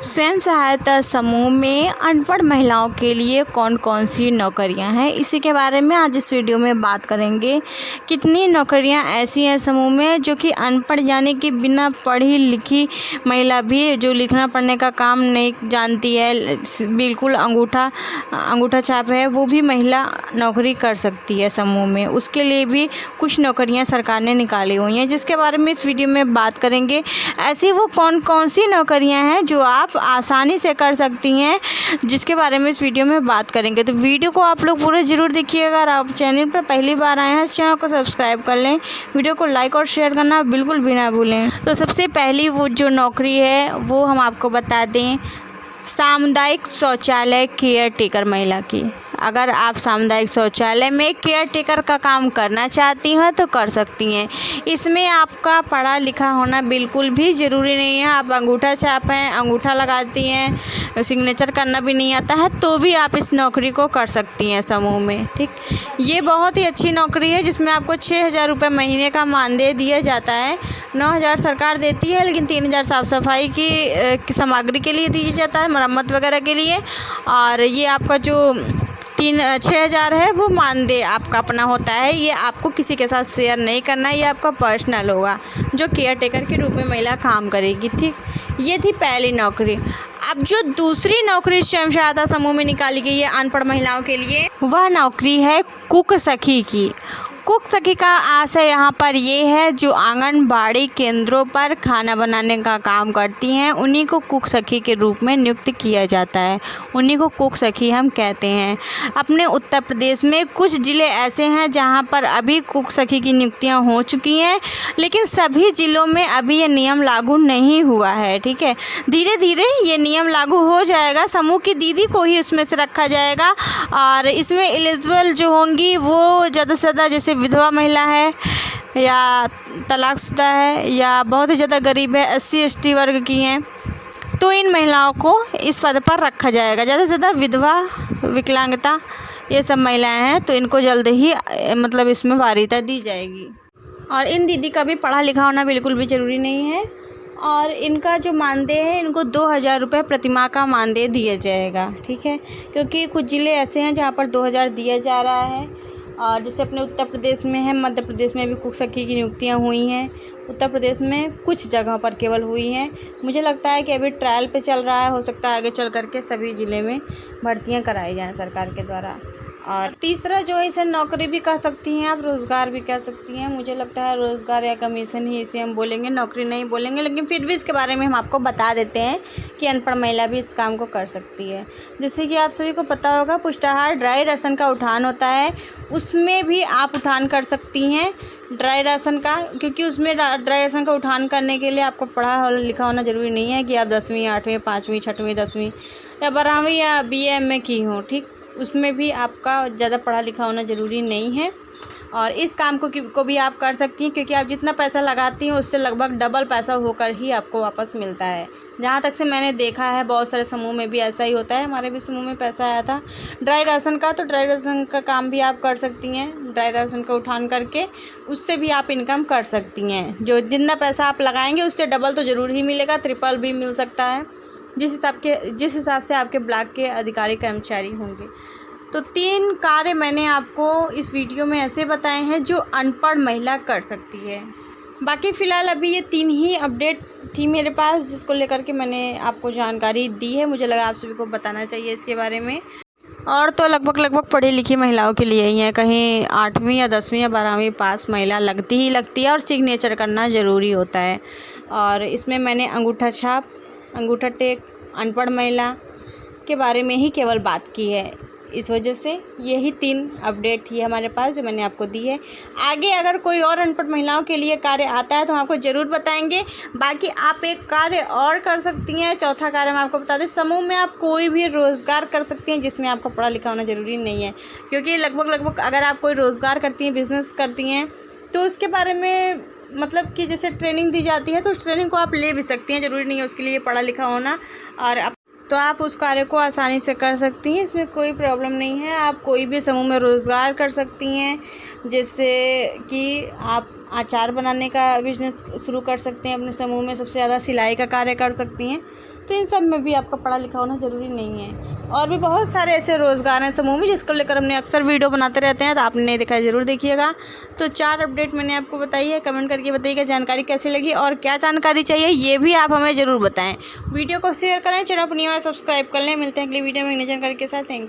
स्वयं सहायता समूह में अनपढ़ महिलाओं के लिए कौन कौन सी नौकरियां हैं, इसी के बारे में आज इस वीडियो में बात करेंगे। कितनी नौकरियां ऐसी हैं समूह में जो कि अनपढ़ यानी कि बिना पढ़ी लिखी महिला भी जो लिखना पढ़ने का काम नहीं जानती है, बिल्कुल अंगूठा छाप है, वो भी महिला नौकरी कर सकती है समूह में। उसके लिए भी कुछ नौकरियां सरकार ने निकाली हुई हैं, जिसके बारे में इस वीडियो में बात करेंगे। ऐसी वो कौन कौन सी नौकरियां हैं जो आप आसानी से कर सकती हैं, जिसके बारे में इस वीडियो में बात करेंगे। तो वीडियो को आप लोग पूरे ज़रूर देखिएगा। अगर आप चैनल पर पहली बार आए हैं चैनल को सब्सक्राइब कर लें, वीडियो को लाइक और शेयर करना बिल्कुल भी ना भूलें। तो सबसे पहली वो जो नौकरी है वो हम आपको बता दें, सामुदायिक शौचालय केयर टेकर महिला की। अगर आप सामुदायिक शौचालय में केयर टेकर का काम करना चाहती हैं तो कर सकती हैं। इसमें आपका पढ़ा लिखा होना बिल्कुल भी ज़रूरी नहीं है। आप अंगूठा छाप हैं, अंगूठा लगाती हैं, सिग्नेचर करना भी नहीं आता है तो भी आप इस नौकरी को कर सकती हैं समूह में। ठीक, ये बहुत ही अच्छी नौकरी है जिसमें आपको 6,000 रुपये महीने का मानदेय दिया जाता है। 9,000 सरकार देती है, लेकिन 3,000 साफ़ सफाई की सामग्री के लिए दिया जाता है, मरम्मत वगैरह के लिए। और ये आपका जो 6,000 है वो मानदेय आपका अपना होता है। ये आपको किसी के साथ शेयर नहीं करना है, ये आपका पर्सनल होगा, जो केयर टेकर के रूप में महिला काम करेगी। ठीक, ये थी पहली नौकरी। अब जो दूसरी नौकरी स्वयं सहायता समूह में निकाली गई है अनपढ़ महिलाओं के लिए, वह नौकरी है कुक सखी की। कुक सखी का आशय यहाँ पर ये है जो आंगनबाड़ी केंद्रों पर खाना बनाने का काम करती हैं, उन्हीं को कुक सखी के रूप में नियुक्त किया जाता है। उन्हीं को कुक सखी हम कहते हैं। अपने उत्तर प्रदेश में कुछ ज़िले ऐसे हैं जहाँ पर अभी कुक सखी की नियुक्तियाँ हो चुकी हैं, लेकिन सभी ज़िलों में अभी ये नियम लागू नहीं हुआ है। ठीक है, धीरे धीरे ये नियम लागू हो जाएगा। समूह की दीदी को ही उसमें से रखा जाएगा और इसमें एलिजिबल जो होंगी वो ज़्यादा से ज़्यादा, जैसे विधवा महिला है या तलाकशुदा है या बहुत ही ज़्यादा गरीब है, SC ST वर्ग की हैं, तो इन महिलाओं को इस पद पर रखा जाएगा। ज़्यादा से ज़्यादा विधवा, विकलांगता ये सब महिलाएं हैं तो इनको जल्द ही मतलब इसमें वरीयता दी जाएगी। और इन दीदी का भी पढ़ा लिखा होना बिल्कुल भी ज़रूरी नहीं है। और इनका जो मानदेय है, इनको 2,000 रुपये प्रतिमाह का मानदेय दिया जाएगा। ठीक है, क्योंकि कुछ ज़िले ऐसे हैं जहाँ पर 2,000 दिया जा रहा है। और जैसे अपने उत्तर प्रदेश में है, मध्य प्रदेश में भी कुक सखी की नियुक्तियाँ हुई हैं। उत्तर प्रदेश में कुछ जगहों पर केवल हुई हैं। मुझे लगता है कि अभी ट्रायल पे चल रहा है, हो सकता है आगे चल करके सभी ज़िले में भर्तियाँ कराई जाएँ सरकार के द्वारा। और तीसरा जो है, इसे नौकरी भी कह सकती हैं आप, रोज़गार भी कह सकती हैं। मुझे लगता है रोज़गार या कमीशन ही इसे हम बोलेंगे, नौकरी नहीं बोलेंगे, लेकिन फिर भी इसके बारे में हम आपको बता देते हैं कि अनपढ़ महिला भी इस काम को कर सकती है। जैसे कि आप सभी को पता होगा, पुष्टाहार ड्राई राशन का उठान होता है, उसमें भी आप उठान कर सकती हैं ड्राई राशन का, क्योंकि उसमें ड्राई राशन का उठान करने के लिए आपको पढ़ा लिखा होना ज़रूरी नहीं है कि आप 10वीं 8वीं 5वीं 6वीं 10वीं या 12वीं या BA MA की हो। ठीक, उसमें भी आपका ज़्यादा पढ़ा लिखा होना ज़रूरी नहीं है। और इस काम को भी आप कर सकती हैं, क्योंकि आप जितना पैसा लगाती हैं उससे लगभग डबल पैसा होकर ही आपको वापस मिलता है। जहाँ तक से मैंने देखा है, बहुत सारे समूह में भी ऐसा ही होता है। हमारे भी समूह में पैसा आया था ड्राई राशन का, तो ड्राई राशन का काम भी आप कर सकती हैं। ड्राई राशन का उठान करके उससे भी आप इनकम कर सकती हैं। जो जितना पैसा आप लगाएंगे उससे डबल तो ज़रूर ही मिलेगा, ट्रिपल भी मिल सकता है, जिस हिसाब से आपके ब्लॉक के अधिकारी कर्मचारी होंगे। तो 3 कार्य मैंने आपको इस वीडियो में ऐसे बताए हैं जो अनपढ़ महिला कर सकती है। बाकी फ़िलहाल अभी ये 3 ही अपडेट थी मेरे पास, जिसको लेकर के मैंने आपको जानकारी दी है। मुझे लगा आप सभी को बताना चाहिए इसके बारे में। और तो लगभग पढ़ी लिखी महिलाओं के लिए ही है। कहीं 8वीं या 10वीं या 12वीं पास महिला लगती ही लगती है और सिग्नेचर करना ज़रूरी होता है। और इसमें मैंने अंगूठा छाप, अंगूठा टेक, अनपढ़ महिला के बारे में ही केवल बात की है। इस वजह से यही 3 अपडेट थी हमारे पास जो मैंने आपको दी है। आगे अगर कोई और अनपढ़ महिलाओं के लिए कार्य आता है तो हम आपको ज़रूर बताएंगे। बाकी आप एक कार्य और कर सकती हैं, चौथा कार्य मैं आपको बता दें, समूह में आप कोई भी रोज़गार कर सकती हैं जिसमें आपको पढ़ा लिखा होना ज़रूरी नहीं है। क्योंकि लगभग अगर आप कोई रोज़गार करती हैं, बिज़नेस करती हैं, तो उसके बारे में मतलब कि जैसे ट्रेनिंग दी जाती है, तो उस ट्रेनिंग को आप ले भी सकती हैं, ज़रूरी नहीं है उसके लिए पढ़ा लिखा होना। और तो आप उस कार्य को आसानी से कर सकती हैं, इसमें कोई प्रॉब्लम नहीं है। आप कोई भी समूह में रोज़गार कर सकती हैं, जैसे कि आप अचार बनाने का बिज़नेस शुरू कर सकते हैं अपने समूह में। सबसे ज़्यादा सिलाई का कार्य कर सकती हैं। तो इन सब में भी आपका पढ़ा लिखा होना ज़रूरी नहीं है। और भी बहुत सारे ऐसे रोज़गार हैं समूह में जिसको लेकर हमने अक्सर वीडियो बनाते रहते हैं, तो आपने नहीं देखा ज़रूर देखिएगा। तो 4 अपडेट मैंने आपको बताई है, कमेंट करके बताइएगा जानकारी कैसी लगी और क्या जानकारी चाहिए ये भी आप हमें ज़रूर बताएं। वीडियो को शेयर करें, चैनल पर न्यू है सब्सक्राइब कर लें। मिलते हैं अगली वीडियो में नई जानकारी के साथ। Thank you.